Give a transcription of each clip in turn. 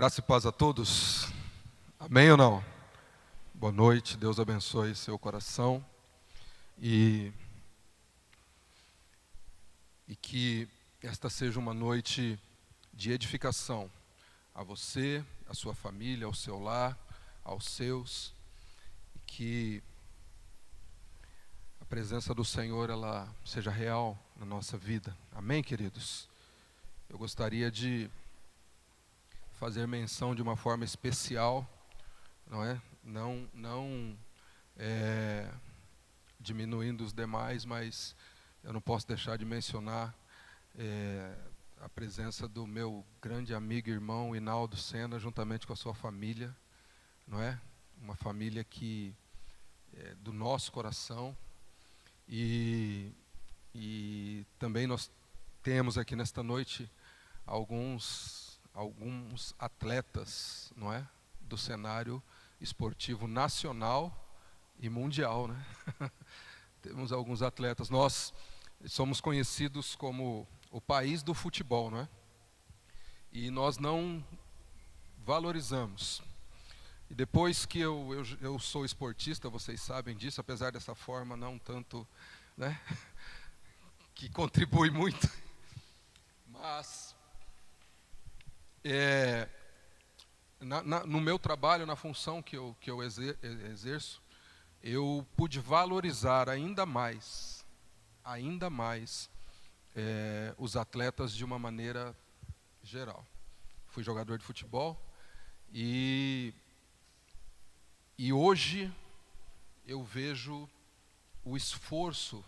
Graça e paz a todos. Amém ou não? Boa noite, Deus abençoe seu coração e que esta seja uma noite de edificação a você, a sua família, ao seu lar, aos seus, e que a presença do Senhor ela seja real na nossa vida. Amém, queridos? Eu gostaria de fazer menção de uma forma especial, não é? Não diminuindo os demais, mas eu não posso deixar de mencionar a presença do meu grande amigo e irmão Hinaldo Sena, juntamente com a sua família, não é? Uma família que é do nosso coração e também nós temos aqui nesta noite alguns atletas, não é, do cenário esportivo nacional e mundial, né? Temos alguns atletas. Nós somos conhecidos como o país do futebol, não é? E nós não valorizamos. E depois que eu sou esportista, vocês sabem disso, apesar dessa forma não tanto, né, que contribui muito, mas no meu trabalho, na função que eu exerço, eu pude valorizar ainda mais os atletas de uma maneira geral. Fui jogador de futebol e hoje eu vejo o esforço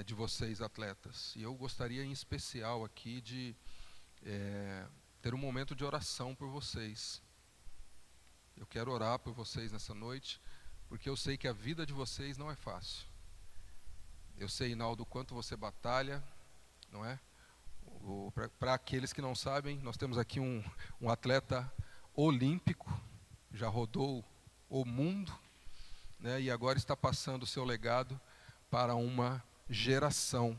de vocês, atletas. E eu gostaria em especial aqui de ter um momento de oração por vocês. Eu quero orar por vocês nessa noite, porque eu sei que a vida de vocês não é fácil. Eu sei, Hinaldo, o quanto você batalha, não é? Para aqueles que não sabem, nós temos aqui um atleta olímpico, já rodou o mundo, né? E agora está passando o seu legado para uma geração.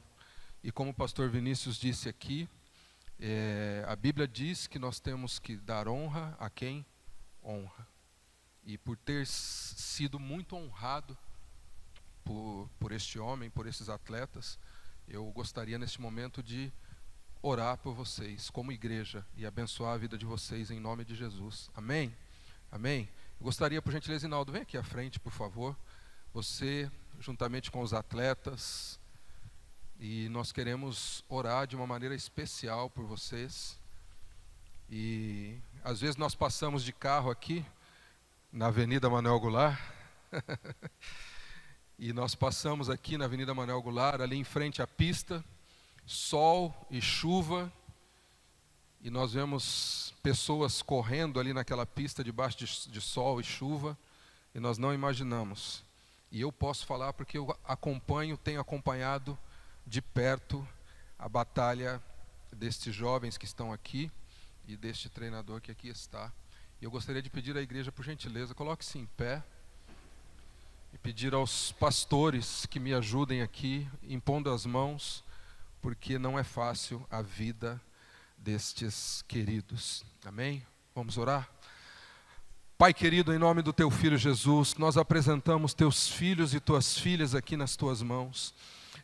E como o pastor Vinícius disse aqui, a Bíblia diz que nós temos que dar honra a quem honra. E por ter sido muito honrado por este homem, por esses atletas, eu gostaria neste momento de orar por vocês como igreja e abençoar a vida de vocês em nome de Jesus. Amém? Amém? Eu gostaria, por gentileza, Hinaldo, vem aqui à frente, por favor. Você, juntamente com os atletas, e nós queremos orar de uma maneira especial por vocês. E às vezes nós passamos de carro aqui na Avenida Manuel Goulart e nós passamos aqui na Avenida Manuel Goulart, ali em frente à pista, sol e chuva, e nós vemos pessoas correndo ali naquela pista debaixo de sol e chuva, e nós não imaginamos. E eu posso falar porque eu tenho acompanhado de perto a batalha destes jovens que estão aqui e deste treinador que aqui está. E eu gostaria de pedir à igreja, por gentileza, coloque-se em pé e pedir aos pastores que me ajudem aqui, impondo as mãos, porque não é fácil a vida destes queridos. Amém? Vamos orar? Pai querido, em nome do teu Filho Jesus, nós apresentamos teus filhos e tuas filhas aqui nas tuas mãos.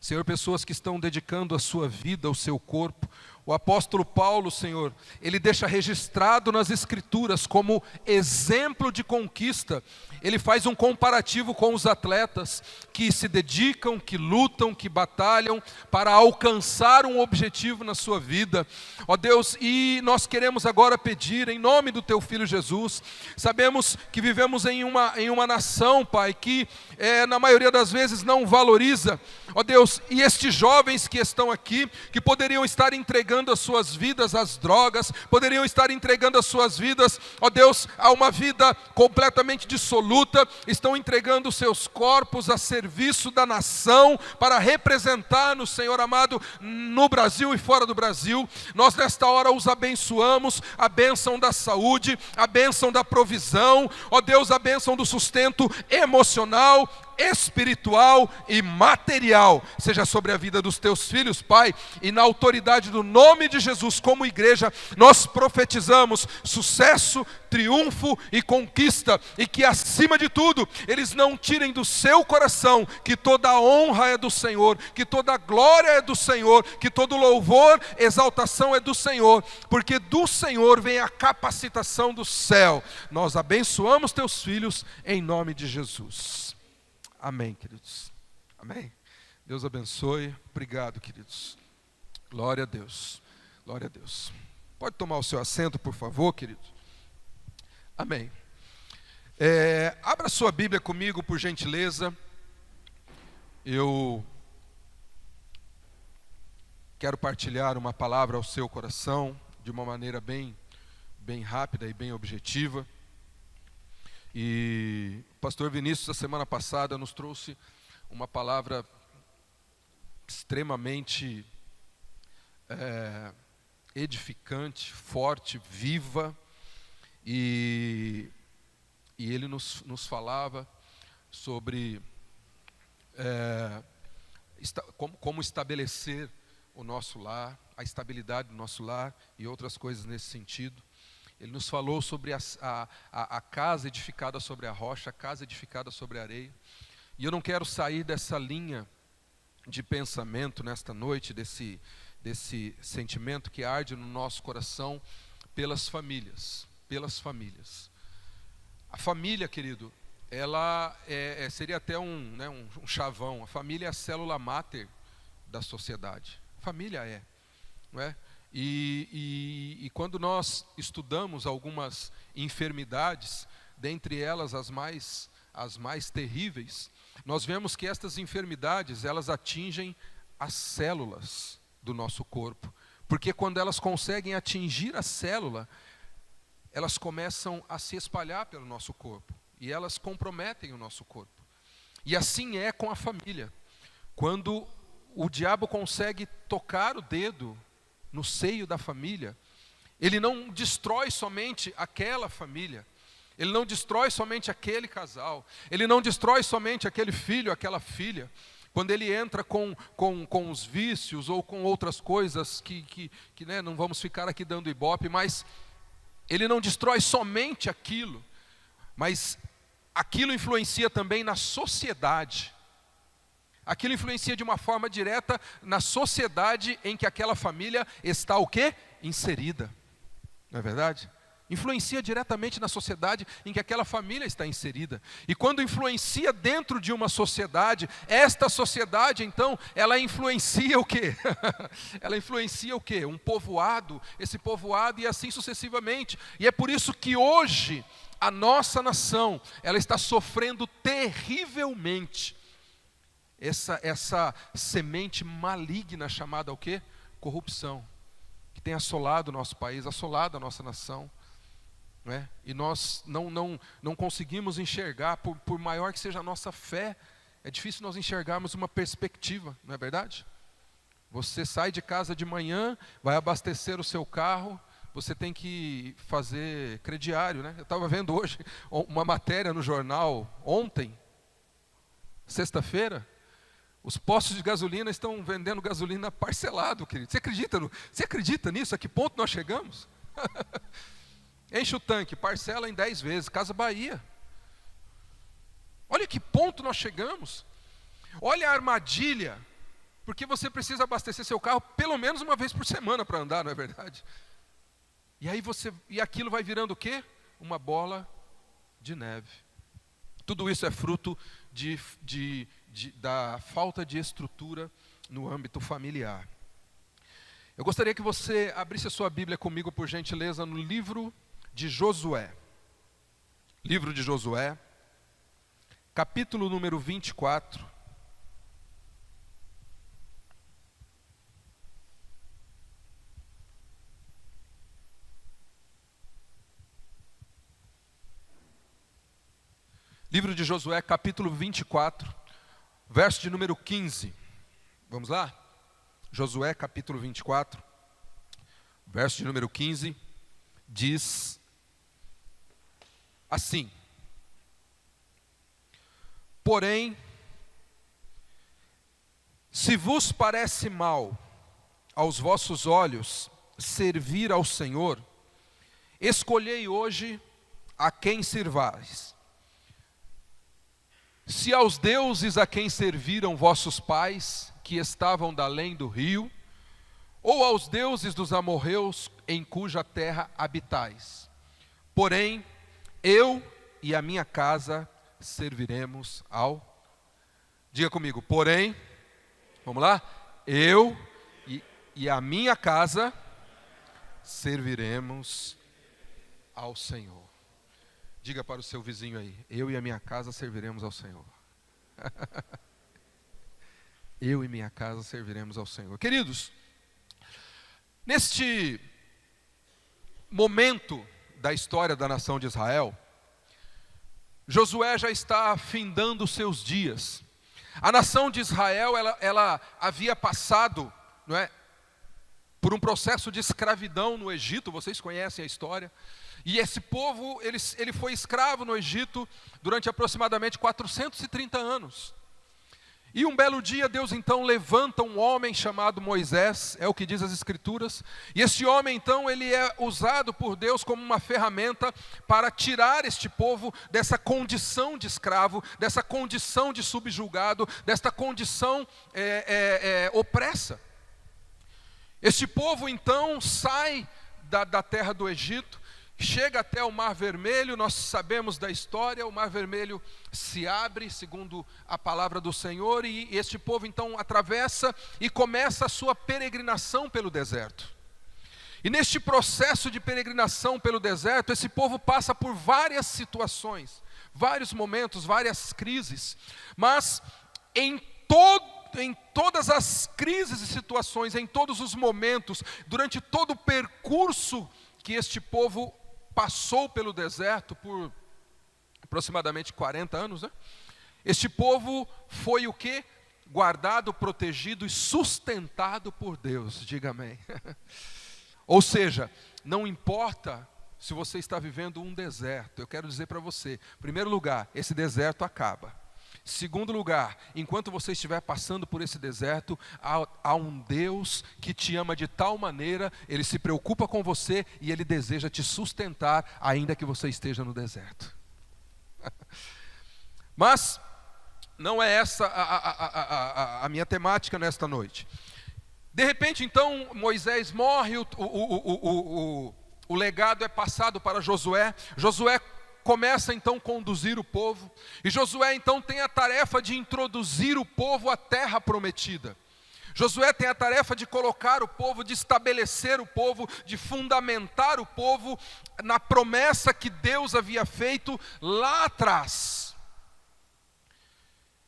Senhor, pessoas que estão dedicando a sua vida, o seu corpo. O apóstolo Paulo, Senhor, ele deixa registrado nas Escrituras como exemplo de conquista. Ele faz um comparativo com os atletas que se dedicam, que lutam, que batalham para alcançar um objetivo na sua vida. Ó Deus, e nós queremos agora pedir em nome do teu Filho Jesus. Sabemos que vivemos em uma nação, Pai, que na maioria das vezes não valoriza. Ó Deus, e estes jovens que estão aqui, que poderiam estar entregando as suas vidas às drogas, poderiam estar entregando as suas vidas, ó Deus, a uma vida completamente dissoluta, estão entregando os seus corpos a serviço da nação, para representar-nos, Senhor amado, no Brasil e fora do Brasil. Nós nesta hora os abençoamos, a bênção da saúde, a bênção da provisão, ó Deus, a bênção do sustento emocional, espiritual e material seja sobre a vida dos teus filhos, Pai, e na autoridade do nome de Jesus, como igreja, nós profetizamos sucesso, triunfo e conquista, e que acima de tudo, eles não tirem do seu coração que toda a honra é do Senhor, que toda a glória é do Senhor, que todo louvor, exaltação é do Senhor, porque do Senhor vem a capacitação do céu. Nós abençoamos teus filhos em nome de Jesus. Amém, queridos. Amém. Deus abençoe. Obrigado, queridos. Glória a Deus. Glória a Deus. Pode tomar o seu assento, por favor, querido. Amém. Abra sua Bíblia comigo, por gentileza. Eu quero partilhar uma palavra ao seu coração de uma maneira bem rápida e bem objetiva. E o pastor Vinícius, a semana passada, nos trouxe uma palavra extremamente edificante, forte, viva, e ele nos falava sobre como estabelecer o nosso lar, a estabilidade do nosso lar e outras coisas nesse sentido. Ele nos falou sobre a casa edificada sobre a rocha, a casa edificada sobre a areia. E eu não quero sair dessa linha de pensamento nesta noite, desse sentimento que arde no nosso coração pelas famílias. A família, querido, ela seria até um chavão. A família é a célula máter da sociedade. A família não é? E quando nós estudamos algumas enfermidades, dentre elas as mais terríveis, nós vemos que estas enfermidades, elas atingem as células do nosso corpo. Porque quando elas conseguem atingir a célula, elas começam a se espalhar pelo nosso corpo. E elas comprometem o nosso corpo. E assim é com a família. Quando o diabo consegue tocar o dedo no seio da família, ele não destrói somente aquela família, ele não destrói somente aquele casal, ele não destrói somente aquele filho, aquela filha. Quando ele entra com os vícios ou com outras coisas que não vamos ficar aqui dando ibope, mas ele não destrói somente aquilo, mas aquilo influencia também na sociedade. Aquilo influencia de uma forma direta na sociedade em que aquela família está o quê? Inserida. Não é verdade? Influencia diretamente na sociedade em que aquela família está inserida. E quando influencia dentro de uma sociedade, esta sociedade, então, ela influencia o quê? Ela influencia o quê? Um povoado, esse povoado e assim sucessivamente. E é por isso que hoje a nossa nação, ela está sofrendo terrivelmente essa semente maligna chamada o quê? Corrupção, que tem assolado o nosso país, assolado a nossa nação, não é? E nós não conseguimos enxergar, por maior que seja a nossa fé, é difícil nós enxergarmos uma perspectiva, não é verdade? Você sai de casa de manhã, vai abastecer o seu carro, você tem que fazer crediário, né? Eu estava vendo hoje uma matéria no jornal, ontem, sexta-feira. Os postos de gasolina estão vendendo gasolina parcelado, querido. Você acredita nisso? A que ponto nós chegamos? Enche o tanque, parcela em 10 vezes, Casa Bahia. Olha que ponto nós chegamos. Olha a armadilha, porque você precisa abastecer seu carro pelo menos uma vez por semana para andar, não é verdade? E aquilo vai virando o quê? Uma bola de neve. Tudo isso é fruto da falta de estrutura no âmbito familiar. Eu gostaria que você abrisse a sua Bíblia comigo, por gentileza, no livro de Josué. Livro de Josué, capítulo número 24. Livro de Josué, capítulo 24, verso de número 15. Vamos lá? Josué, capítulo 24, verso de número 15, diz assim: Porém, Se vos parece mal aos vossos olhos servir ao Senhor, escolhei hoje a quem sirvais. Se aos deuses a quem serviram vossos pais, que estavam da além do rio, ou aos deuses dos amorreus em cuja terra habitais. Porém, eu e a minha casa serviremos ao... Diga comigo, porém, vamos lá? Eu e a minha casa serviremos ao Senhor. Diga para o seu vizinho aí, eu e a minha casa serviremos ao Senhor. Eu e minha casa serviremos ao Senhor. Queridos, neste momento da história da nação de Israel, Josué já está findando os seus dias. A nação de Israel, ela havia passado, não é, por um processo de escravidão no Egito, vocês conhecem a história. E esse povo, ele foi escravo no Egito durante aproximadamente 430 anos. E um belo dia Deus então levanta um homem chamado Moisés, é o que diz as Escrituras. E esse homem então, ele é usado por Deus como uma ferramenta para tirar este povo dessa condição de escravo, dessa condição de subjugado, desta condição opressa. Este povo então sai da terra do Egito, chega até o Mar Vermelho. Nós sabemos da história, o Mar Vermelho se abre, segundo a palavra do Senhor, e este povo então atravessa e começa a sua peregrinação pelo deserto. E neste processo de peregrinação pelo deserto, esse povo passa por várias situações, vários momentos, várias crises, mas em todas as crises e situações, em todos os momentos, durante todo o percurso que este povo passou pelo deserto por aproximadamente 40 anos, né? Este povo foi o quê? Guardado, protegido e sustentado por Deus, diga amém. Ou seja, não importa se você está vivendo um deserto, eu quero dizer para você, em primeiro lugar, esse deserto acaba. Segundo lugar, enquanto você estiver passando por esse deserto, há um Deus que te ama de tal maneira, Ele se preocupa com você e Ele deseja te sustentar, ainda que você esteja no deserto. Mas não é essa a minha temática nesta noite. De repente, então, Moisés morre, o legado é passado para Josué. Josué começa então a conduzir o povo, e Josué então tem a tarefa de introduzir o povo à terra prometida. Josué tem a tarefa de colocar o povo, de estabelecer o povo, de fundamentar o povo na promessa que Deus havia feito lá atrás.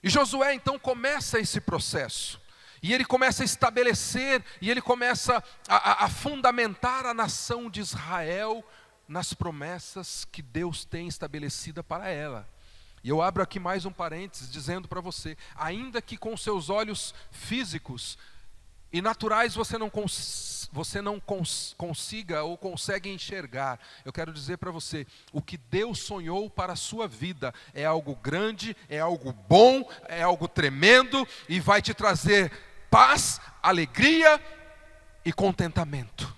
E Josué então começa esse processo, e ele começa a estabelecer, e ele começa a fundamentar a nação de Israel nas promessas que Deus tem estabelecida para ela. E eu abro aqui mais um parênteses dizendo para você, ainda que com seus olhos físicos e naturais você não consiga ou consegue enxergar, eu quero dizer para você, o que Deus sonhou para a sua vida é algo grande, é algo bom, é algo tremendo, e vai te trazer paz, alegria e contentamento.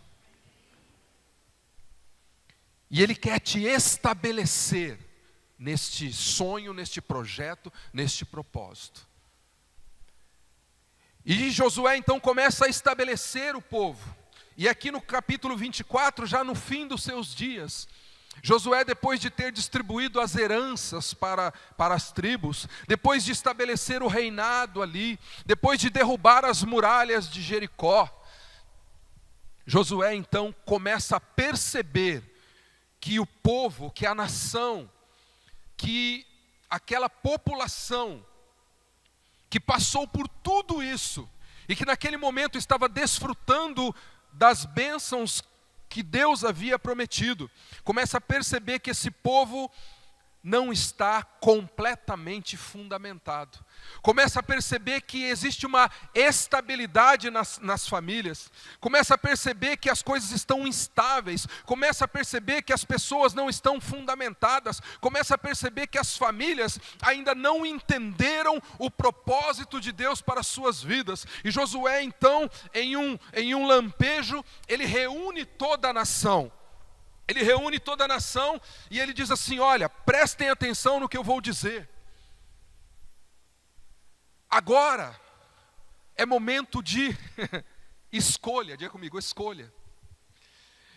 E Ele quer te estabelecer neste sonho, neste projeto, neste propósito. E Josué então começa a estabelecer o povo. E aqui no capítulo 24, já no fim dos seus dias, Josué, depois de ter distribuído as heranças para as tribos, depois de estabelecer o reinado ali, depois de derrubar as muralhas de Jericó, Josué então começa a perceber que o povo, que a nação, que aquela população que passou por tudo isso e que naquele momento estava desfrutando das bênçãos que Deus havia prometido, começa a perceber que esse povo não está completamente fundamentado. Começa a perceber que existe uma estabilidade nas famílias. Começa a perceber que as coisas estão instáveis. Começa a perceber que as pessoas não estão fundamentadas. Começa a perceber que as famílias ainda não entenderam o propósito de Deus para as suas vidas. E Josué, então, em um lampejo, ele reúne toda a nação. Ele reúne toda a nação e ele diz assim: olha, prestem atenção no que eu vou dizer. Agora é momento de escolha, diga comigo, escolha.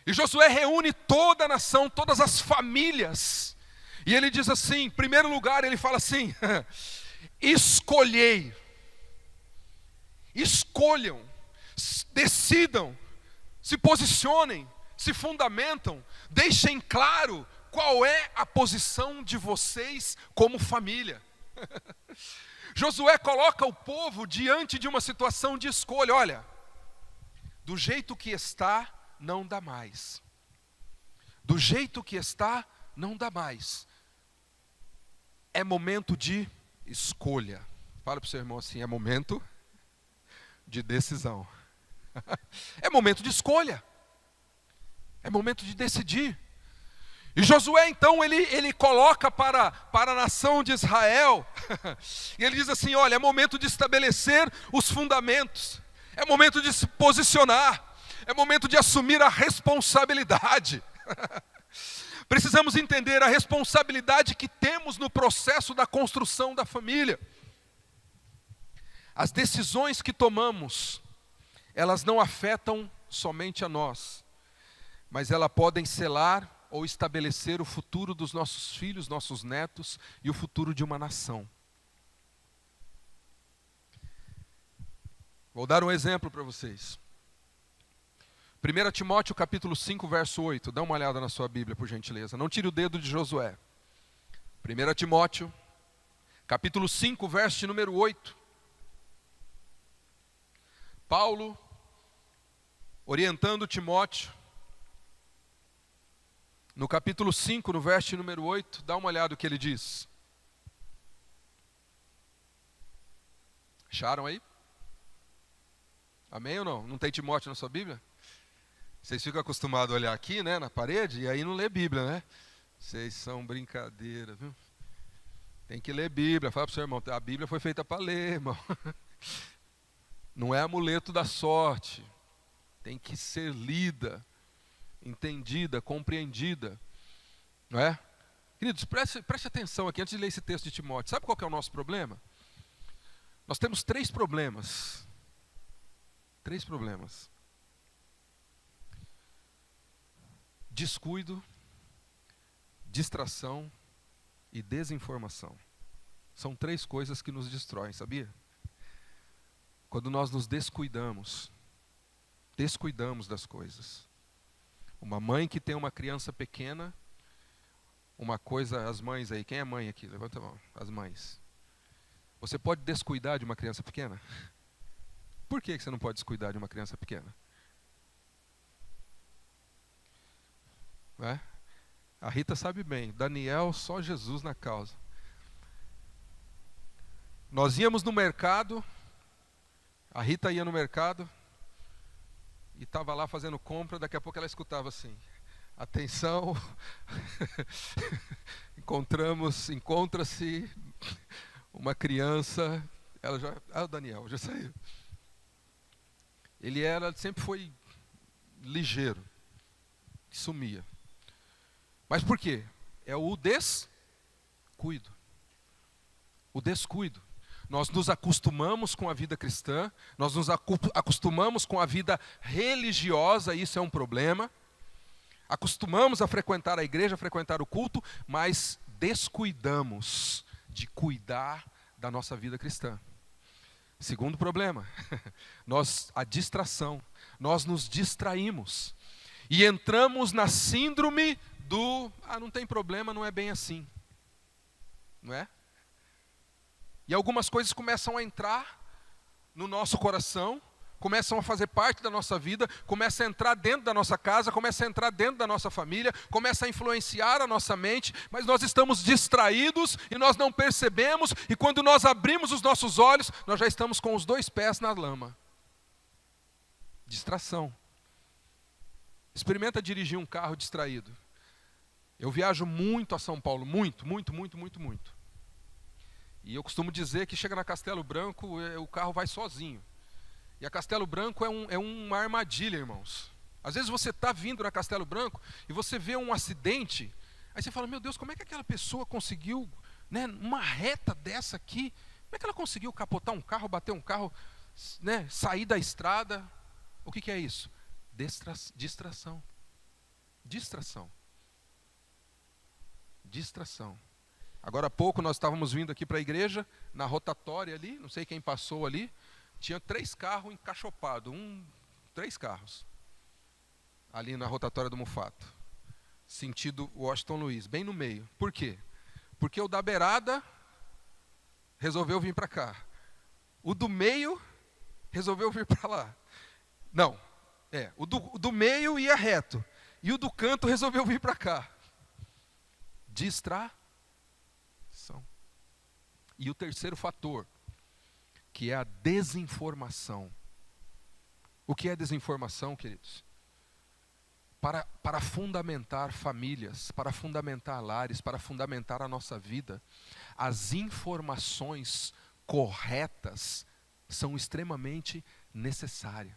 E Josué reúne toda a nação, todas as famílias. E ele diz assim, em primeiro lugar, ele fala assim: escolhei, escolham, decidam, se posicionem, se fundamentam, deixem claro qual é a posição de vocês como família. Josué coloca o povo diante de uma situação de escolha. Olha, do jeito que está, não dá mais. Do jeito que está, não dá mais. É momento de escolha. Fala para o seu irmão assim: é momento de decisão. É momento de escolha. É momento de decidir. E Josué então, ele coloca para a nação de Israel, e ele diz assim: olha, é momento de estabelecer os fundamentos, é momento de se posicionar, é momento de assumir a responsabilidade. Precisamos entender a responsabilidade que temos no processo da construção da família. As decisões que tomamos, elas não afetam somente a nós, mas elas podem selar ou estabelecer o futuro dos nossos filhos, nossos netos e o futuro de uma nação. Vou dar um exemplo para vocês. 1 Timóteo capítulo 5, verso 8. Dá uma olhada na sua Bíblia, por gentileza. Não tire o dedo de Josué. 1 Timóteo capítulo 5, verso de número 8. Paulo, orientando Timóteo, no capítulo 5, no verso número 8, dá uma olhada o que ele diz. Acharam aí? Amém ou não? Não tem Timóteo na sua Bíblia? Vocês ficam acostumados a olhar aqui, né, na parede, e aí não lê Bíblia, né? Vocês são brincadeira, viu? Tem que ler Bíblia. Fala para o seu irmão, a Bíblia foi feita para ler, irmão. Não é amuleto da sorte. Tem que ser lida, entendida, compreendida, não é? Queridos, preste atenção aqui antes de ler esse texto de Timóteo. Sabe qual que é o nosso problema? Nós temos 3 problemas. 3 problemas. Descuido, distração e desinformação. São 3 coisas que nos destroem, sabia? Quando nós nos descuidamos das coisas. Uma mãe que tem uma criança pequena, uma coisa, as mães aí, quem é mãe aqui? Levanta a mão, as mães. Você pode descuidar de uma criança pequena? Por que você não pode descuidar de uma criança pequena? Não é? A Rita sabe bem, Daniel, só Jesus na causa. Nós íamos no mercado, a Rita ia no mercado, e estava lá fazendo compra, daqui a pouco ela escutava assim: atenção, encontra-se uma criança, ela já, o Daniel já saiu. Ele sempre foi ligeiro, sumia. Mas por quê? É o descuido. O descuido. Nós nos acostumamos com a vida cristã, nós nos acostumamos com a vida religiosa, isso é um problema. Acostumamos a frequentar a igreja, a frequentar o culto, mas descuidamos de cuidar da nossa vida cristã. Segundo problema, a distração. Nós nos distraímos e entramos na síndrome do, não tem problema, não é bem assim. Não é? E algumas coisas começam a entrar no nosso coração, começam a fazer parte da nossa vida, começam a entrar dentro da nossa casa, começam a entrar dentro da nossa família, começam a influenciar a nossa mente, mas nós estamos distraídos e nós não percebemos, e quando nós abrimos os nossos olhos, nós já estamos com os 2 pés na lama. Distração. Experimenta dirigir um carro distraído. Eu viajo muito a São Paulo, muito. E eu costumo dizer que chega na Castelo Branco, o carro vai sozinho. E a Castelo Branco é uma armadilha, irmãos. Às vezes você está vindo na Castelo Branco e você vê um acidente, aí você fala, meu Deus, como é que aquela pessoa conseguiu, né, uma reta dessa aqui, como é que ela conseguiu capotar um carro, bater um carro, né, sair da estrada? O que é isso? Distração. Agora há pouco nós estávamos vindo aqui para a igreja, na rotatória ali, não sei quem passou ali, tinha 3 carros encaixopados, 3 carros, ali na rotatória do Mufato, sentido Washington Luiz, bem no meio. Por quê? Porque o da beirada resolveu vir para cá, o do meio resolveu vir para lá. Não, o do meio ia reto, e o do canto resolveu vir para cá. Distração. E o terceiro fator, que é a desinformação. O que é desinformação, queridos? Para fundamentar famílias, para fundamentar lares, para fundamentar a nossa vida, as informações corretas são extremamente necessárias.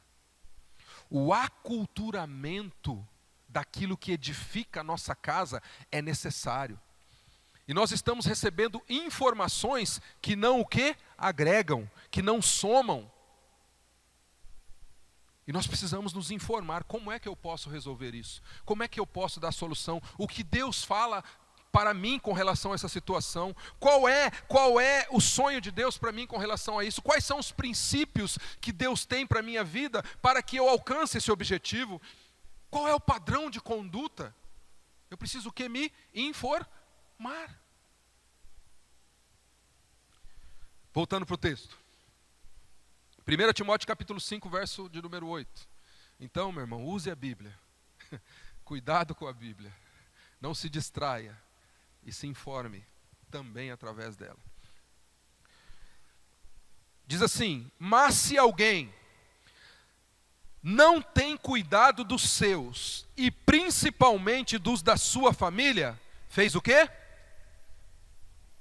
O aculturamento daquilo que edifica a nossa casa é necessário. E nós estamos recebendo informações que não o quê? Agregam, que não somam. E nós precisamos nos informar, como é que eu posso resolver isso? Como é que eu posso dar solução? O que Deus fala para mim com relação a essa situação? Qual é o sonho de Deus para mim com relação a isso? Quais são os princípios que Deus tem para a minha vida para que eu alcance esse objetivo? Qual é o padrão de conduta? Eu preciso que me informar. Voltando para o texto. 1 Timóteo capítulo 5, verso de número 8. Então, meu irmão, use a Bíblia. Cuidado com a Bíblia. Não se distraia e se informe também através dela. Diz assim: mas se alguém não tem cuidado dos seus, e principalmente dos da sua família, fez o quê?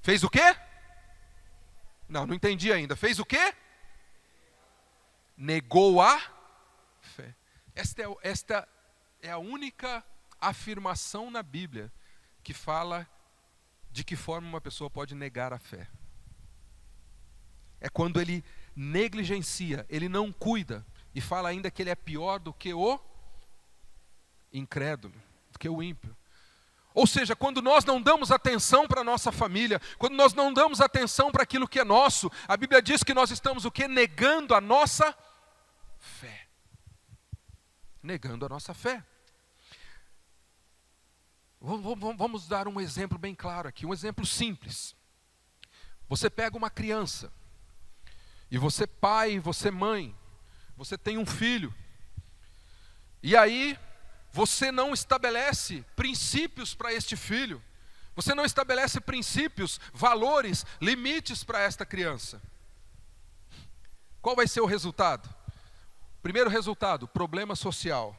Fez o quê? Não entendi ainda. Fez o quê? Negou a fé. Esta é a única afirmação na Bíblia que fala de que forma uma pessoa pode negar a fé. É quando ele negligencia, ele não cuida, e fala ainda que ele é pior do que o incrédulo, do que o ímpio. Ou seja, quando nós não damos atenção para a nossa família, quando nós não damos atenção para aquilo que é nosso, a Bíblia diz que nós estamos o quê? Negando a nossa fé. Negando a nossa fé. Vamos dar um exemplo bem claro aqui, um exemplo simples. Você pega uma criança, e você pai, você mãe, você tem um filho, e aí você não estabelece princípios para este filho, você não estabelece princípios, valores, limites para esta criança. Qual vai ser o resultado? Primeiro resultado, problema social.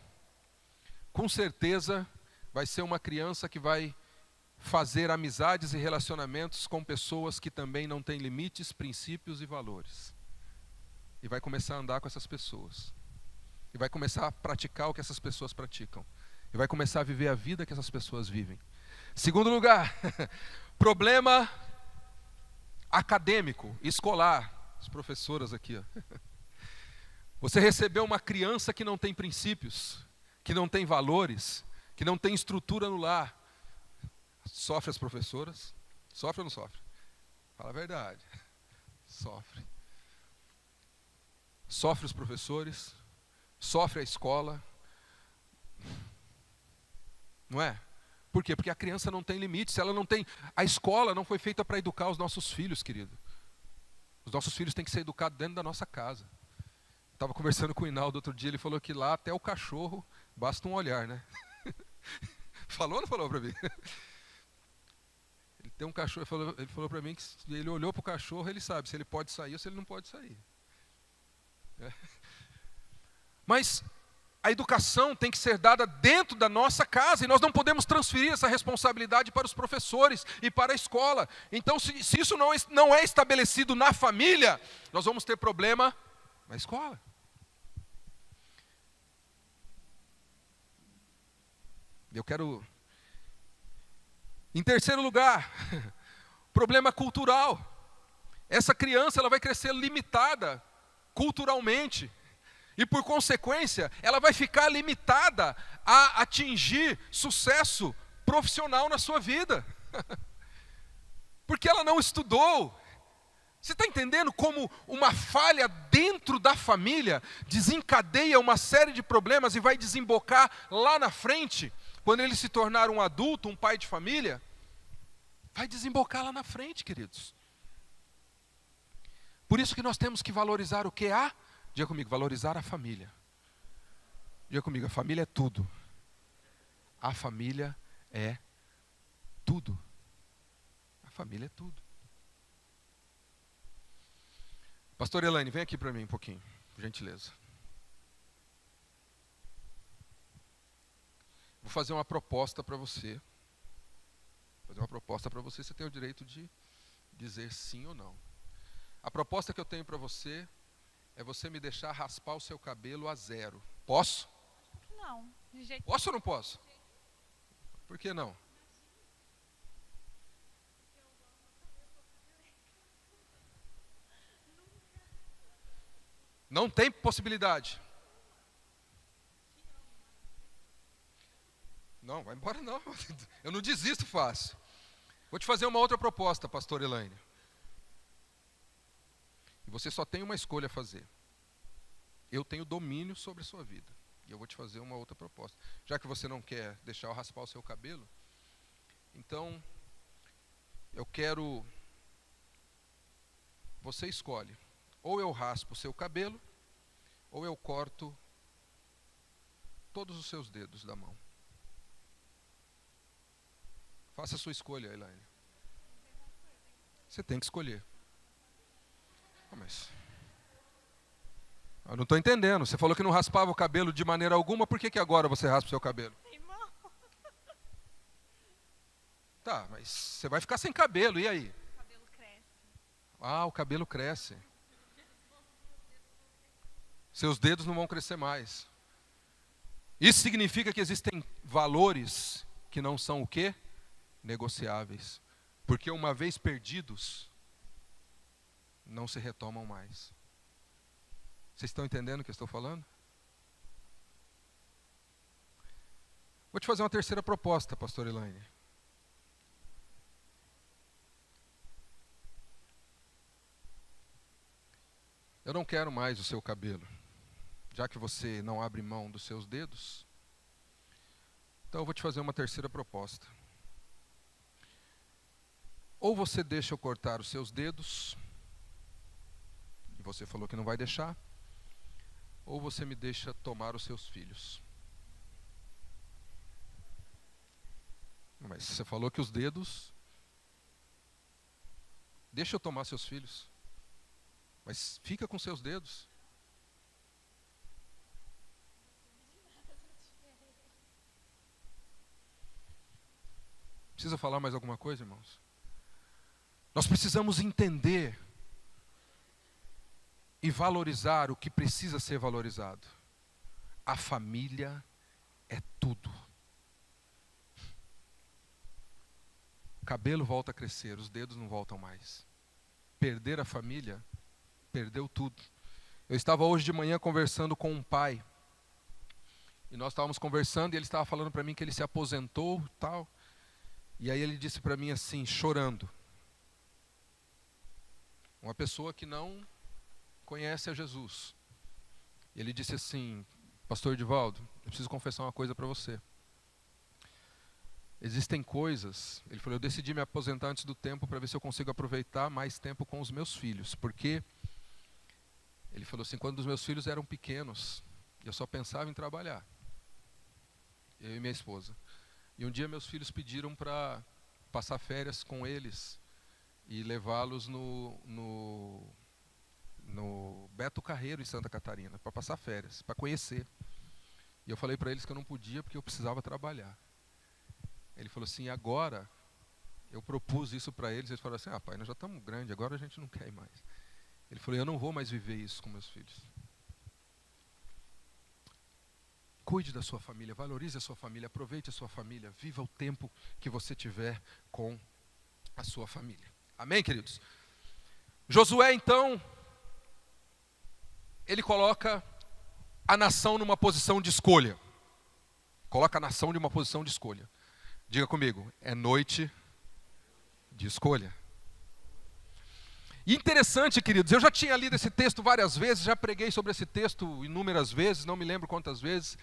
Com certeza vai ser uma criança que vai fazer amizades e relacionamentos com pessoas que também não têm limites, princípios e valores. E vai começar a andar com essas pessoas. E vai começar a praticar o que essas pessoas praticam. E vai começar a viver a vida que essas pessoas vivem. Segundo lugar, problema acadêmico, escolar. As professoras aqui, ó. Você recebeu uma criança que não tem princípios, que não tem valores, que não tem estrutura no lar. Sofre as professoras? Sofre ou não sofre? Fala a verdade. Sofre. Sofre os professores, sofre a escola. Não é? Por quê? Porque a criança não tem limites, ela não tem... A escola não foi feita para educar os nossos filhos, querido. Os nossos filhos têm que ser educados dentro da nossa casa. Estava conversando com o Hinaldo outro dia, ele falou que lá até o cachorro basta um olhar, né? Falou ou não falou para mim? Ele tem um cachorro, ele falou para mim que se ele olhou para o cachorro, ele sabe se ele pode sair ou se ele não pode sair. É. Mas a educação tem que ser dada dentro da nossa casa e nós não podemos transferir essa responsabilidade para os professores e para a escola. Então, se isso não é estabelecido na família, nós vamos ter problema na escola. Eu quero... Em terceiro lugar, problema cultural. Essa criança ela vai crescer limitada culturalmente. E por consequência, ela vai ficar limitada a atingir sucesso profissional na sua vida. Porque ela não estudou. Você está entendendo como uma falha dentro da família desencadeia uma série de problemas e vai desembocar lá na frente, quando ele se tornar um adulto, um pai de família, vai desembocar lá na frente, queridos. Por isso que nós temos que valorizar o que há. Diga comigo, valorizar a família. Diga comigo, a família é tudo. A família é tudo. A família é tudo. Pastor Elaine, vem aqui para mim um pouquinho, por gentileza. Vou fazer uma proposta para você. Você tem o direito de dizer sim ou não. A proposta que eu tenho para você é você me deixar raspar o seu cabelo a zero. Posso? Não, de jeito nenhum. Posso ou não posso? Por que não? Não tem possibilidade. Não, vai embora não. Eu não desisto fácil. Vou te fazer uma outra proposta, pastor Elaine. E você só tem uma escolha a fazer. Eu tenho domínio sobre a sua vida. E eu vou te fazer uma outra proposta. Já que você não quer deixar eu raspar o seu cabelo, então eu quero... Você escolhe. Ou eu raspo o seu cabelo, ou eu corto todos os seus dedos da mão. Faça a sua escolha, Elaine. Você tem que escolher. Mas eu não estou entendendo. Você falou que não raspava o cabelo de maneira alguma, por que agora você raspa o seu cabelo? Irmão. Tá, mas você vai ficar sem cabelo, e aí? O cabelo cresce. Ah, o cabelo cresce. Seus dedos não vão crescer mais. Isso significa que existem valores que não são o quê? Negociáveis. Porque uma vez perdidos, não se retomam mais. Vocês estão entendendo o que eu estou falando? Vou te fazer uma terceira proposta, pastor Elaine. Eu não quero mais o seu cabelo. Já que você não abre mão dos seus dedos, então eu vou te fazer uma terceira proposta. Ou você deixa eu cortar os seus dedos, e você falou que não vai deixar, ou você me deixa tomar os seus filhos. Mas você falou que os dedos... Deixa eu tomar seus filhos. Mas fica com seus dedos. Precisa falar mais alguma coisa, irmãos? Nós precisamos entender e valorizar o que precisa ser valorizado. A família é tudo. O cabelo volta a crescer, os dedos não voltam mais. Perder a família, perdeu tudo. Eu estava hoje de manhã conversando com um pai. E nós estávamos conversando e ele estava falando para mim que ele se aposentou e tal. E aí ele disse para mim assim, chorando. Uma pessoa que não conhece a Jesus. Ele disse assim, pastor Edivaldo, eu preciso confessar uma coisa para você. Existem coisas, ele falou, eu decidi me aposentar antes do tempo para ver se eu consigo aproveitar mais tempo com os meus filhos, porque Ele falou assim, quando os meus filhos eram pequenos, eu só pensava em trabalhar. Eu e minha esposa. E um dia meus filhos pediram para passar férias com eles e levá-los no Beto Carreiro, em Santa Catarina, para passar férias, para conhecer. E eu falei para eles que eu não podia porque eu precisava trabalhar. Ele falou assim, agora, eu propus isso para eles, eles falaram assim, pai, nós já estamos grandes, agora a gente não quer ir mais. Ele falou, eu não vou mais viver isso com meus filhos. Cuide da sua família, valorize a sua família, aproveite a sua família, viva o tempo que você tiver com a sua família. Amém, queridos? Josué, então, ele coloca a nação numa posição de escolha. Coloca a nação numa posição de escolha. Diga comigo, é noite de escolha. E interessante, queridos, eu já tinha lido esse texto várias vezes, já preguei sobre esse texto inúmeras vezes, não me lembro quantas vezes,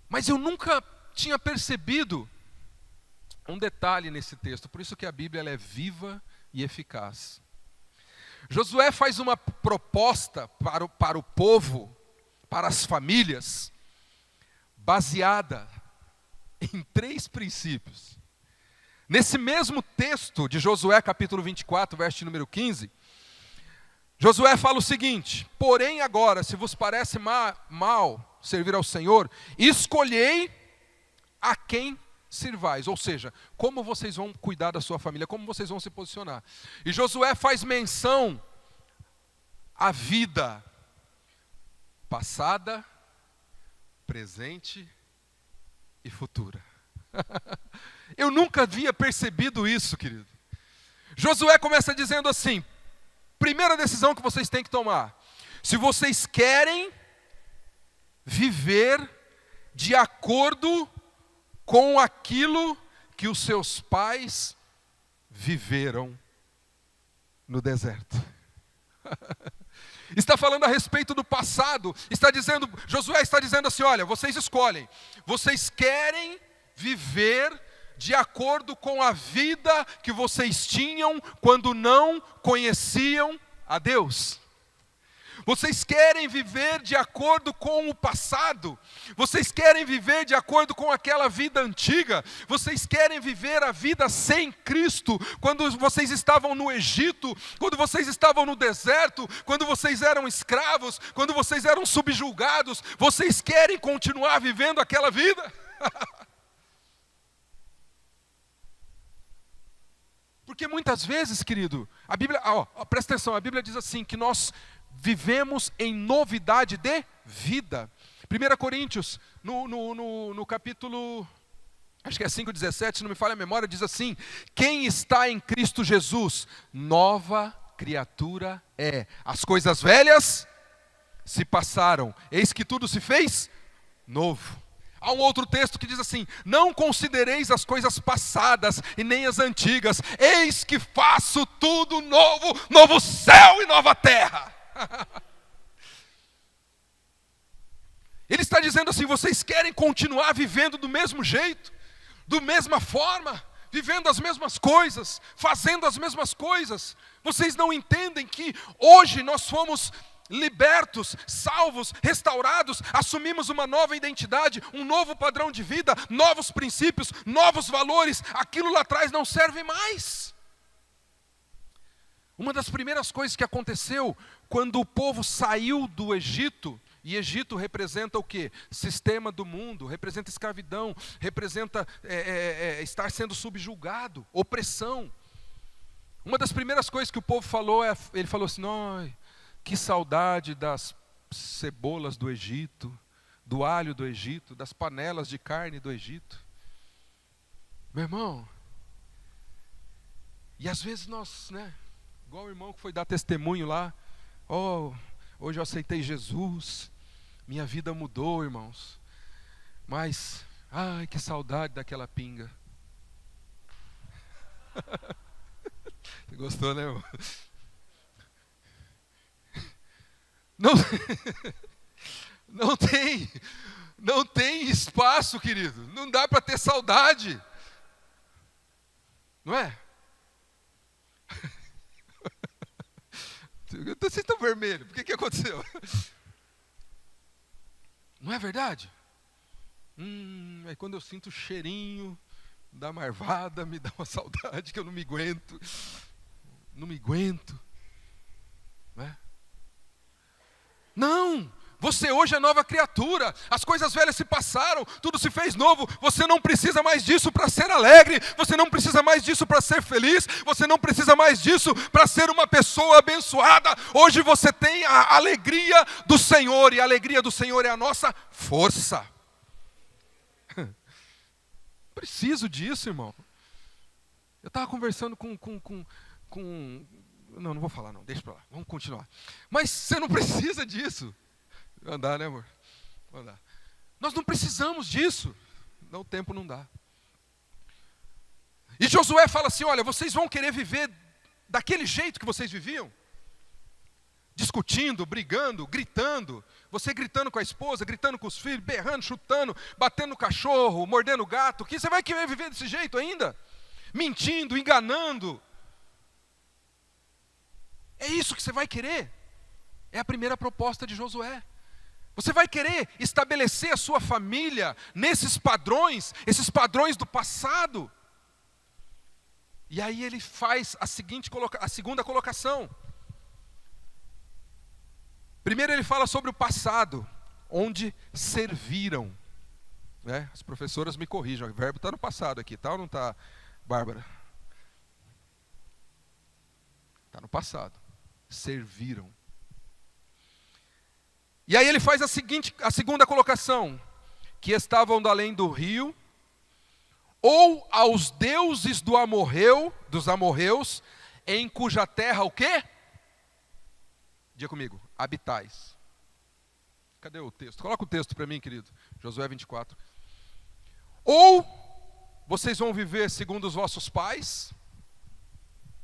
mas eu nunca tinha percebido um detalhe nesse texto, por isso que a Bíblia ela é viva e eficaz. Josué faz uma proposta para o povo, para as famílias, baseada em 3 princípios. Nesse mesmo texto de Josué, capítulo 24, verso número 15, Josué fala o seguinte, porém agora, se vos parece mal servir ao Senhor, escolhei a quem sirvais, ou seja, como vocês vão cuidar da sua família, como vocês vão se posicionar. E Josué faz menção à vida passada, presente e futura. Eu nunca havia percebido isso, querido. Josué começa dizendo assim, primeira decisão que vocês têm que tomar, se vocês querem viver de acordo com aquilo que os seus pais viveram no deserto. Está falando a respeito do passado, Josué está dizendo assim, olha, vocês escolhem, vocês querem viver de acordo com a vida que vocês tinham quando não conheciam a Deus. Vocês querem viver de acordo com o passado, vocês querem viver de acordo com aquela vida antiga, vocês querem viver a vida sem Cristo, quando vocês estavam no Egito, quando vocês estavam no deserto, quando vocês eram escravos, quando vocês eram subjugados, vocês querem continuar vivendo aquela vida? Porque muitas vezes, querido, a Bíblia, presta atenção, a Bíblia diz assim, que nós vivemos em novidade de vida. 1 Coríntios, no capítulo, acho que é 5,17, se não me falha a memória, diz assim, quem está em Cristo Jesus, nova criatura é. As coisas velhas se passaram, eis que tudo se fez novo. Há um outro texto que diz assim, não considereis as coisas passadas e nem as antigas, eis que faço tudo novo, novo céu e nova terra. Ele está dizendo assim, vocês querem continuar vivendo do mesmo jeito, da mesma forma, vivendo as mesmas coisas, fazendo as mesmas coisas. Vocês não entendem que hoje nós fomos libertos, salvos, restaurados, assumimos uma nova identidade, um novo padrão de vida, novos princípios, novos valores, aquilo lá atrás não serve mais. Uma das primeiras coisas que aconteceu quando o povo saiu do Egito, e Egito representa o quê? Sistema do mundo, representa escravidão, representa estar sendo subjugado, opressão. Uma das primeiras coisas que o povo falou, ele falou assim, que saudade das cebolas do Egito, do alho do Egito, das panelas de carne do Egito. Meu irmão, e às vezes nós, igual o irmão que foi dar testemunho lá, hoje eu aceitei Jesus, minha vida mudou, irmãos, mas, que saudade daquela pinga. Você gostou, né, irmão? Não tem espaço, querido. Não dá para ter saudade. Não é? Vocês estão vermelhos, por que aconteceu? Não é verdade? Aí quando eu sinto o cheirinho da marvada, me dá uma saudade que eu não me aguento. Não me aguento. Né? Não! Você hoje é nova criatura, as coisas velhas se passaram, tudo se fez novo, você não precisa mais disso para ser alegre, você não precisa mais disso para ser feliz, você não precisa mais disso para ser uma pessoa abençoada. Hoje você tem a alegria do Senhor, e a alegria do Senhor é a nossa força. Preciso disso, irmão. Eu estava conversando com não vou falar não, deixa para lá, vamos continuar. Mas você não precisa disso. Vai andar, né, amor? Vai andar. Nós não precisamos disso. Não, o tempo não dá. E Josué fala assim, olha, vocês vão querer viver daquele jeito que vocês viviam? Discutindo, brigando, gritando. Você gritando com a esposa, gritando com os filhos, berrando, chutando, batendo no cachorro, mordendo o gato. Que você vai querer viver desse jeito ainda? Mentindo, enganando. É isso que você vai querer? É a primeira proposta de Josué. Você vai querer estabelecer a sua família nesses padrões, esses padrões do passado? E aí ele faz a segunda colocação. Primeiro ele fala sobre o passado, onde serviram. Né? As professoras me corrijam, o verbo está no passado aqui, tá ou não está, Bárbara? Está no passado. Serviram. E aí ele faz a segunda colocação, que estavam do além do rio, ou aos deuses dos amorreus, em cuja terra o quê? Diga comigo, habitais. Cadê o texto? Coloca o texto para mim, querido. Josué 24. Ou vocês vão viver segundo os vossos pais,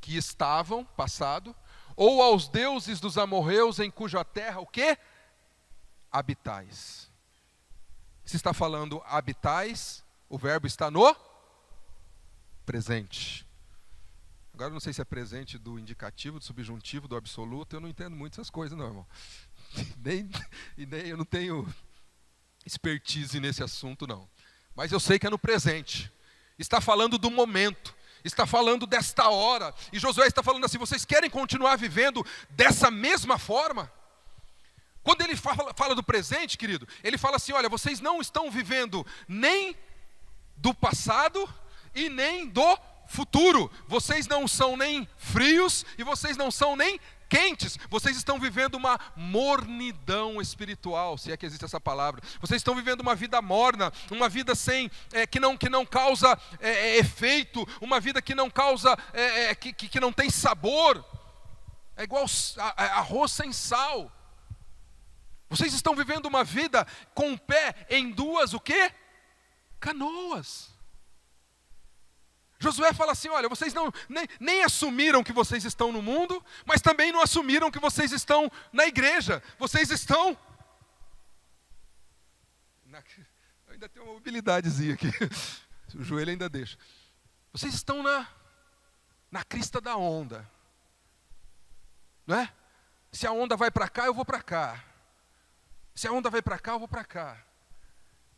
que estavam, passado, ou aos deuses dos amorreus, em cuja terra o quê? Habitais. Se está falando habitais, o verbo está no presente. Agora eu não sei se é presente do indicativo, do subjuntivo, do absoluto, eu não entendo muito essas coisas não, irmão. nem eu não tenho expertise nesse assunto não. Mas eu sei que é no presente. Está falando do momento, está falando desta hora. E Josué está falando assim, vocês querem continuar vivendo dessa mesma forma? Quando ele fala do presente, querido, ele fala assim, olha, vocês não estão vivendo nem do passado e nem do futuro. Vocês não são nem frios e vocês não são nem quentes. Vocês estão vivendo uma mornidão espiritual, se é que existe essa palavra. Vocês estão vivendo uma vida morna, uma vida sem que não causa efeito, uma vida que não causa, que não tem sabor. É igual arroz sem sal. Vocês estão vivendo uma vida com o pé em duas, o quê? Canoas. Josué fala assim, olha, vocês nem assumiram que vocês estão no mundo, mas também não assumiram que vocês estão na igreja. Vocês estão... Ainda tem uma mobilidadezinha aqui. O joelho ainda deixa. Vocês estão na crista da onda. Não é? Se a onda vai para cá, eu vou para cá. Se a onda vai para cá, eu vou para cá.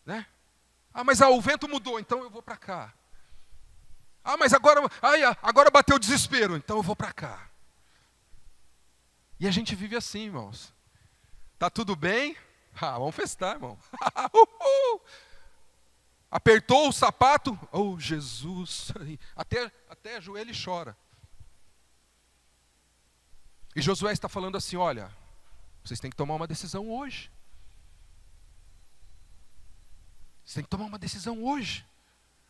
Né? Ah, mas o vento mudou, então eu vou para cá. Ah, mas agora bateu o desespero, então eu vou para cá. E a gente vive assim, irmãos. Tá tudo bem? Vamos festar, irmão. Apertou o sapato? Oh, Jesus. Até joelho e chora. E Josué está falando assim, olha, vocês têm que tomar uma decisão hoje. Você tem que tomar uma decisão hoje.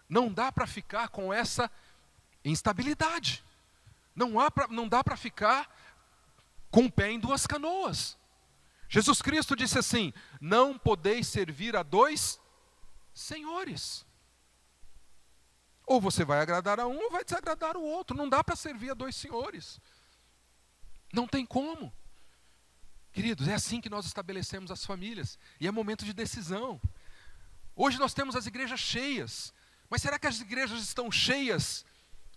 Não dá para ficar com essa instabilidade. Não dá para ficar com o pé em duas canoas. Jesus Cristo disse assim, não podeis servir a dois senhores. Ou você vai agradar a um ou vai desagradar o outro. Não dá para servir a dois senhores. Não tem como. Queridos, é assim que nós estabelecemos as famílias. E é momento de decisão. Hoje nós temos as igrejas cheias, mas será que as igrejas estão cheias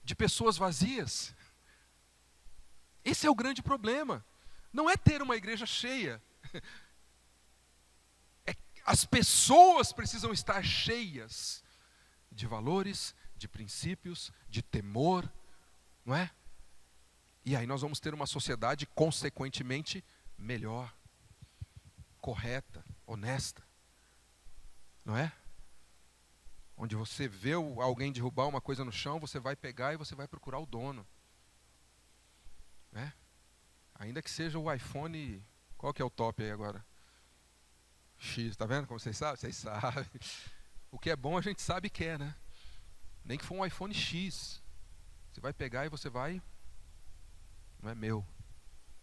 de pessoas vazias? Esse é o grande problema. não é ter uma igreja cheia. As pessoas precisam estar cheias de valores, de princípios, de temor, não é? E aí nós vamos ter uma sociedade consequentemente melhor, correta, honesta, não é? Onde você vê alguém derrubar uma coisa no chão, você vai pegar e você vai procurar o dono, né? Ainda que seja o iPhone, qual que é o top aí agora? X, tá vendo como vocês sabem? Vocês sabem. O que é bom a gente sabe que é, né? Nem que for um iPhone X. Você vai pegar e você vai, não é meu.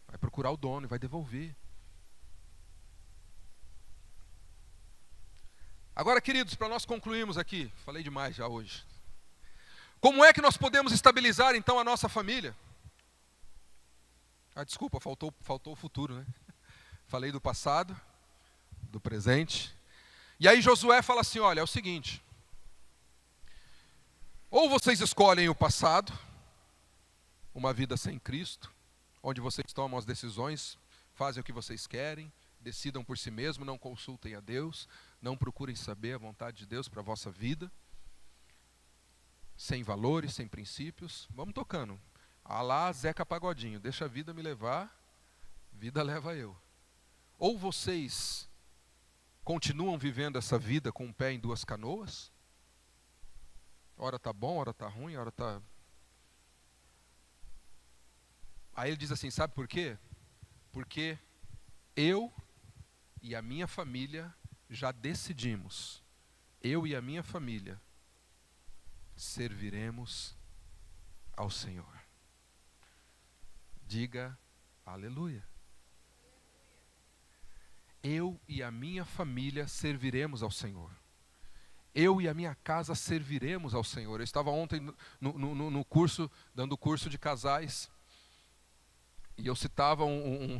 Vai procurar o dono e vai devolver. Agora, queridos, para nós concluirmos aqui, falei demais já hoje. Como é que nós podemos estabilizar então a nossa família? Ah, desculpa, faltou o futuro, né? Falei do passado, do presente. E aí Josué fala assim, olha, é o seguinte. Ou vocês escolhem o passado, uma vida sem Cristo, onde vocês tomam as decisões, fazem o que vocês querem, decidam por si mesmos, não consultem a Deus, não procurem saber a vontade de Deus para a vossa vida, sem valores, sem princípios. Vamos tocando. Alá, Zeca Pagodinho, deixa a vida me levar, vida leva eu. Ou vocês continuam vivendo essa vida com um pé em duas canoas, hora está bom, hora está ruim, hora está... Aí ele diz assim, sabe por quê? Porque eu e a minha família já decidimos, eu e a minha família serviremos ao Senhor. Diga aleluia. Eu e a minha família serviremos ao Senhor. Eu e a minha casa serviremos ao Senhor. Eu estava ontem no curso, dando curso de casais, e eu citava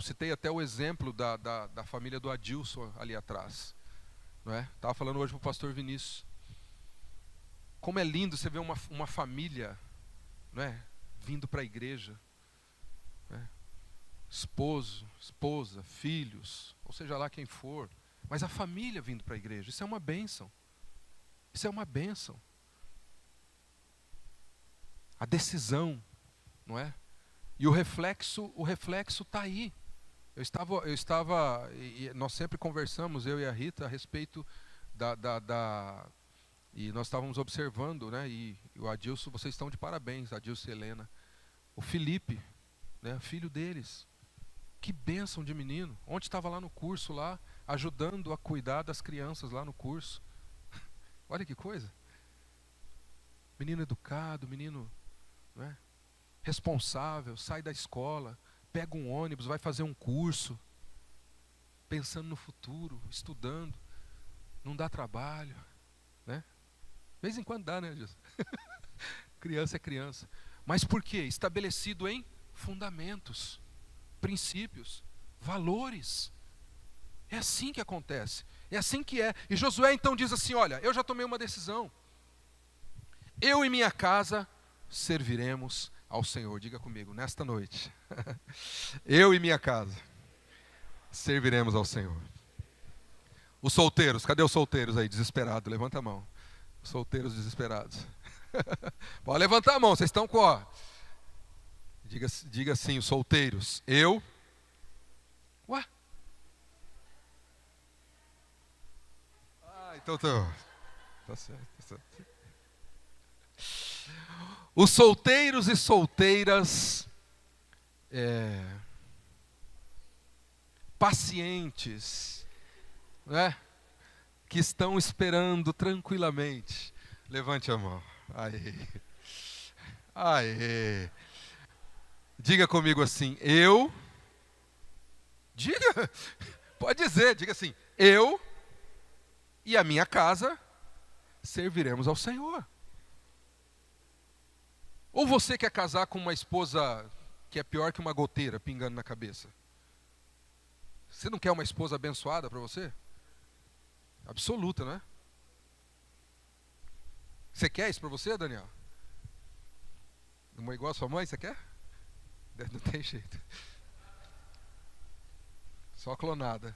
citei até o exemplo da família do Adilson ali atrás. Não é? Estava falando hoje para o pastor Vinícius. Como é lindo você ver uma família, não é? Vindo para a igreja. Não é? Esposo, esposa, filhos, ou seja lá quem for. Mas a família vindo para a igreja, isso é uma bênção. Isso é uma bênção. A decisão, não é? E o reflexo está aí. Eu estava, e nós sempre conversamos, eu e a Rita, a respeito e nós estávamos observando, né? E o Adilson, vocês estão de parabéns, Adilson e Helena. O Felipe, né? Filho deles. Que bênção de menino. Ontem estava lá no curso, lá, ajudando a cuidar das crianças lá no curso. Olha que coisa. Menino educado, menino, né, responsável, sai da escola, pega um ônibus, vai fazer um curso, pensando no futuro, estudando, não dá trabalho, né? De vez em quando dá, né, Jesus? Criança é criança. Mas por quê? Estabelecido em fundamentos, princípios, valores. É assim que acontece. É assim que é. E Josué então diz assim, olha, eu já tomei uma decisão. Eu e minha casa serviremos ao Senhor. Diga comigo, nesta noite. Eu e minha casa serviremos ao Senhor. Os solteiros, cadê os solteiros aí, desesperados? Levanta a mão. Os solteiros desesperados. Pode levantar a mão, vocês estão com, ó. Diga assim, os solteiros. Eu. Ué? Então tá certo, tá certo. Os solteiros e solteiras pacientes, né? Que estão esperando tranquilamente. Levante a mão. Aê. Aê. Diga comigo assim, eu. Diga. Pode dizer, diga assim, eu e a minha casa serviremos ao Senhor. Ou você quer casar com uma esposa que é pior que uma goteira pingando na cabeça? Você não quer uma esposa abençoada para você? Absoluta, né? Você quer isso para você, Daniel? Uma igual a sua mãe, você quer? Não tem jeito. Só clonada.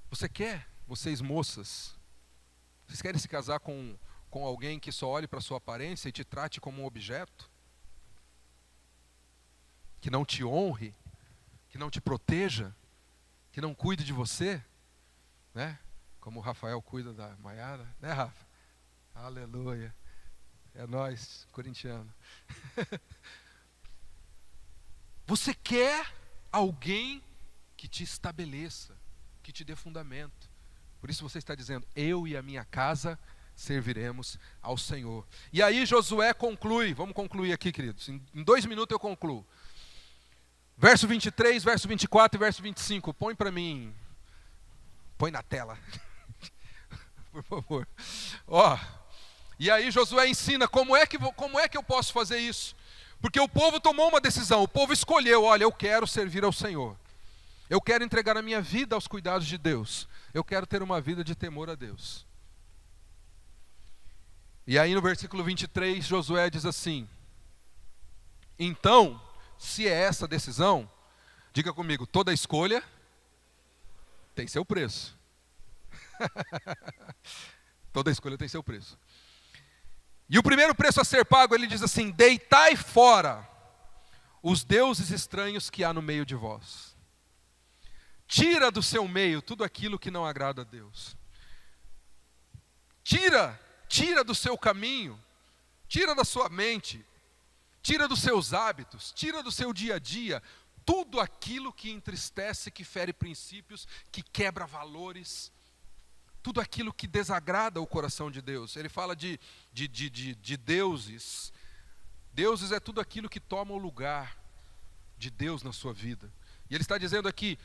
Você quer, vocês moças, vocês querem se casar com alguém que só olhe para a sua aparência e te trate como um objeto? Que não te honre? Que não te proteja? Que não cuide de você? Né? Como o Rafael cuida da Maiara, né, Rafa? Aleluia. É nós, corintiano. Você quer alguém que te estabeleça, que te dê fundamento. Por isso você está dizendo, eu e a minha casa serviremos ao Senhor. E aí Josué conclui, vamos concluir aqui, queridos. Em 2 minutos eu concluo. Verso 23, verso 24 e verso 25. Põe para mim. Põe na tela. Por favor. Ó. E aí Josué ensina como é que eu posso fazer isso? Porque o povo tomou uma decisão, o povo escolheu, olha, eu quero servir ao Senhor. Eu quero entregar a minha vida aos cuidados de Deus. Eu quero ter uma vida de temor a Deus. E aí no versículo 23, Josué diz assim: então, se é essa decisão, diga comigo, toda escolha tem seu preço. Toda escolha tem seu preço. E o primeiro preço a ser pago, ele diz assim: deitai fora os deuses estranhos que há no meio de vós. Tira do seu meio tudo aquilo que não agrada a Deus. Tira do seu caminho, tira da sua mente, tira dos seus hábitos, tira do seu dia a dia, tudo aquilo que entristece, que fere princípios, que quebra valores, tudo aquilo que desagrada o coração de Deus. Ele fala de deuses. Deuses é tudo aquilo que toma o lugar de Deus na sua vida. E ele está dizendo aqui,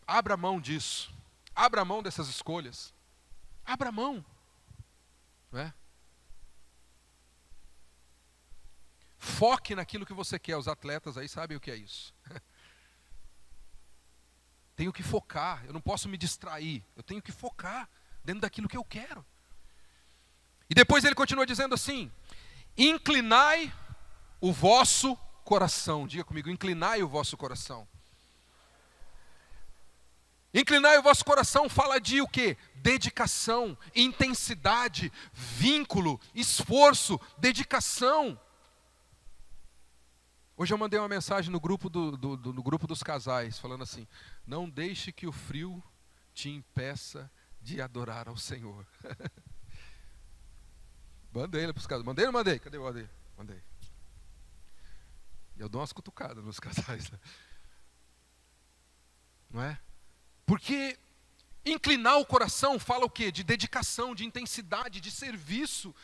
abra mão disso, abra mão dessas escolhas, abra mão. Não é? Foque naquilo que você quer. Os atletas aí sabem o que é isso. Tenho que focar, eu não posso me distrair. Eu tenho que focar dentro daquilo que eu quero. E depois ele continua dizendo assim: inclinai o vosso coração. Diga comigo, inclinai o vosso coração. Inclinar o vosso coração fala de o quê? Dedicação, intensidade, vínculo, esforço, dedicação. Hoje eu mandei uma mensagem no grupo no grupo dos casais, falando assim: não deixe que o frio te impeça de adorar ao Senhor. Mandei para os casais. Mandei ou não mandei? Cadê o mandei? Mandei. Eu dou umas cutucadas nos casais. Não é? Porque inclinar o coração fala o quê? De dedicação, de intensidade, de serviço,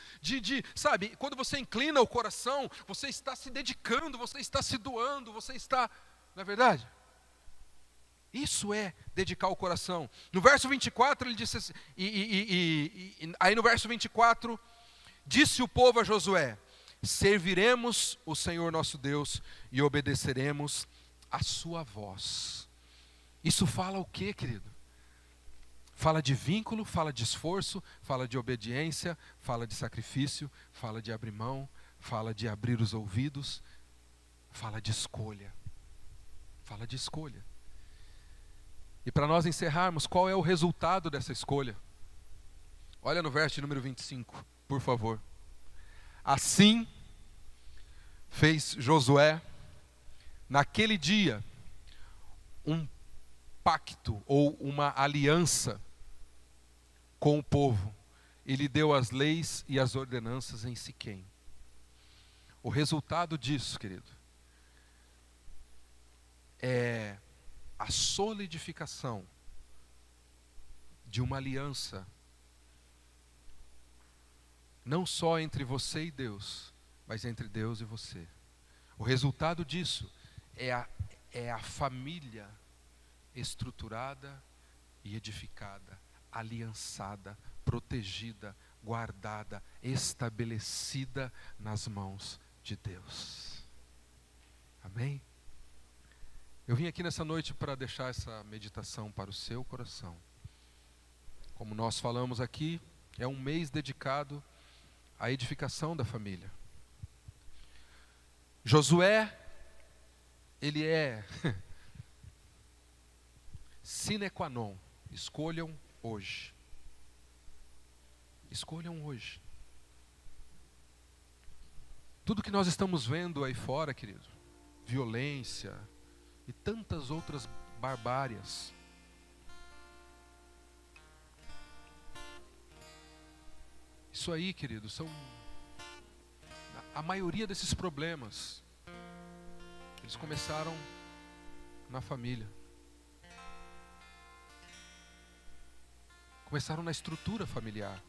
sabe, quando você inclina o coração, você está se dedicando, você está se doando, você está, não é verdade? Isso é dedicar o coração. No verso 24 ele disse assim, aí no verso 24, disse o povo a Josué: serviremos o Senhor nosso Deus e obedeceremos a sua voz. Isso fala o quê, querido? Fala de vínculo, fala de esforço, fala de obediência, fala de sacrifício, fala de abrir mão, fala de abrir os ouvidos, fala de escolha. Fala de escolha. E para nós encerrarmos, qual é o resultado dessa escolha? Olha no verso de número 25, por favor. Assim fez Josué naquele dia um pacto ou uma aliança com o povo. Ele deu as leis e as ordenanças em Siquém. O resultado disso, querido, é a solidificação de uma aliança, não só entre você e Deus, mas entre Deus e você. O resultado disso é a família estruturada e edificada, aliançada, protegida, guardada, estabelecida nas mãos de Deus. Amém? Eu vim aqui nessa noite para deixar essa meditação para o seu coração. Como nós falamos aqui, é um mês dedicado à edificação da família. Josué, ele é sine qua non. Escolham hoje. Escolham hoje. Tudo que nós estamos vendo aí fora, querido, violência e tantas outras barbárias, isso aí, querido, são a maioria desses problemas. Eles começaram na família. Começaram na estrutura familiar.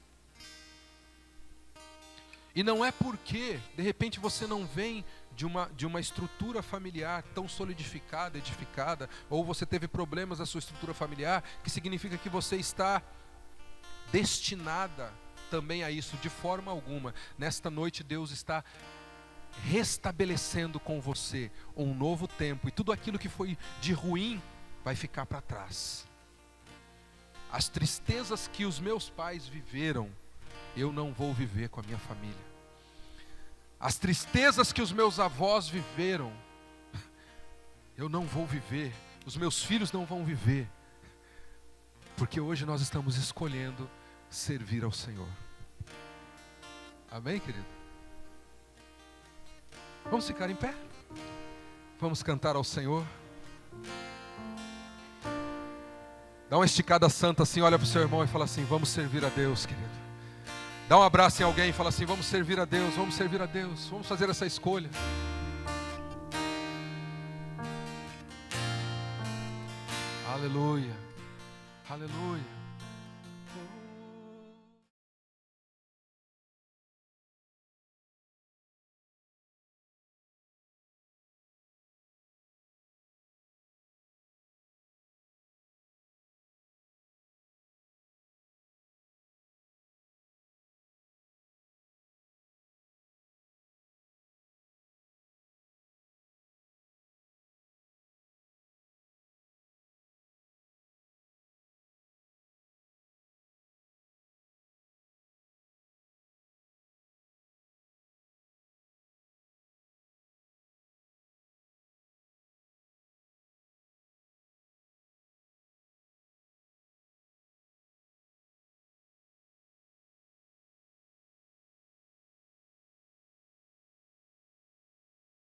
E não é porque, de repente, você não vem de uma estrutura familiar tão solidificada, edificada, ou você teve problemas na sua estrutura familiar, que significa que você está destinada também a isso, de forma alguma. Nesta noite, Deus está restabelecendo com você um novo tempo, e tudo aquilo que foi de ruim vai ficar para trás. As tristezas que os meus pais viveram, eu não vou viver com a minha família. As tristezas que os meus avós viveram, eu não vou viver. Os meus filhos não vão viver. Porque hoje nós estamos escolhendo servir ao Senhor. Amém, querido? Vamos ficar em pé? Vamos cantar ao Senhor? Dá uma esticada santa assim, olha para o seu irmão e fala assim: vamos servir a Deus, querido. Dá um abraço em alguém e fala assim: vamos servir a Deus, vamos servir a Deus, vamos fazer essa escolha. Aleluia, aleluia.